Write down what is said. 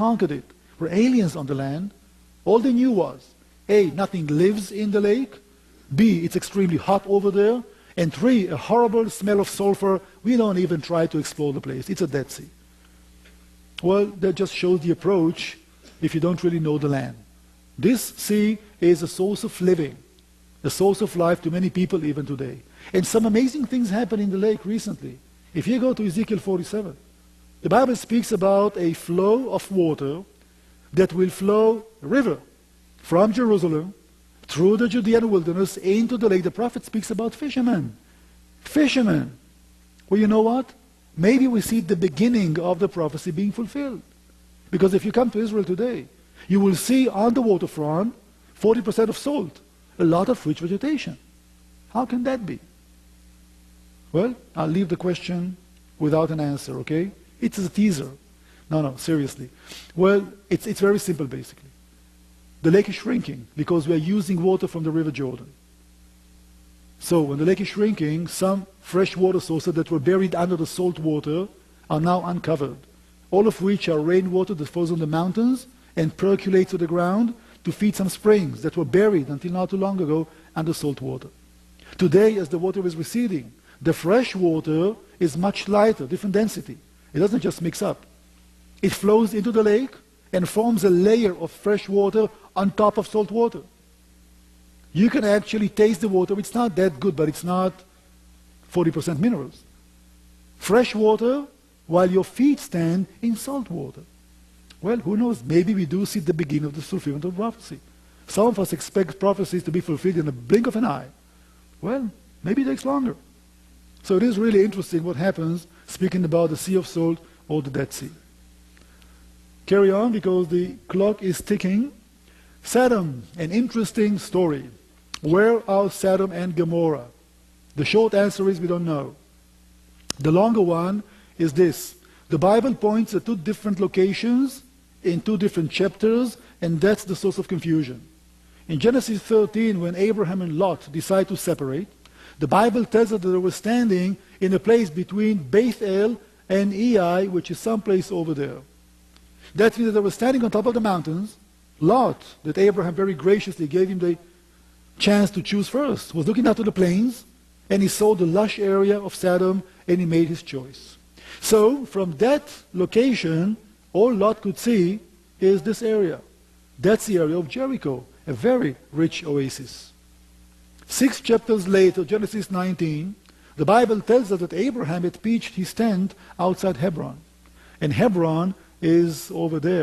conquered it, were aliens on the land. All they knew was, A, nothing lives in the lake, B, it's extremely hot over there, and 3, a horrible smell of sulfur. We don't even try to explore the place. It's a Dead Sea. Well, that just shows the approach if you don't really know the land. This sea is a source of living, a source of life to many people even today. And some amazing things happen in the lake recently. If you go to Ezekiel 47, the Bible speaks about a flow of water that will flow a river from Jerusalem through the Judean wilderness into the lake. The prophet speaks about fishermen. Fishermen. Well, you know what? Maybe we see the beginning of the prophecy being fulfilled. Because if you come to Israel today, you will see on the waterfront 40% of salt, a lot of rich vegetation. How can that be? Well, I'll leave the question without an answer, okay? It's a teaser. No, seriously. Well, it's very simple, basically. The lake is shrinking because we are using water from the River Jordan. So when the lake is shrinking, some fresh water sources that were buried under the salt water are now uncovered, all of which are rainwater that falls on the mountains and percolates to the ground to feed some springs that were buried until not too long ago under salt water. Today, as the water is receding, the fresh water is much lighter, different density. It doesn't just mix up. It flows into the lake and forms a layer of fresh water on top of salt water. You can actually taste the water. It's not that good, but it's not 40% minerals. Fresh water while your feet stand in salt water. Well, who knows? Maybe we do see the beginning of the fulfillment of prophecy. Some of us expect prophecies to be fulfilled in the blink of an eye. Well, maybe it takes longer. So it is really interesting what happens speaking about the Sea of Salt or the Dead Sea. Carry on because the clock is ticking. Sodom, an interesting story. Where are Sodom and Gomorrah? The short answer is we don't know. The longer one is this. The Bible points at 2 different locations in 2 different chapters, and that's the source of confusion. In Genesis 13, when Abraham and Lot decide to separate, the Bible tells us that they were standing in a place between Bethel and Ai, which is someplace over there. That means that they were standing on top of the mountains. Lot, that Abraham very graciously gave him the chance to choose first, was looking out to the plains, and he saw the lush area of Sodom, and he made his choice. So, from that location, all Lot could see is this area. That's the area of Jericho, a very rich oasis. 6 chapters later, Genesis 19, the Bible tells us that Abraham had pitched his tent outside Hebron. And Hebron is over there.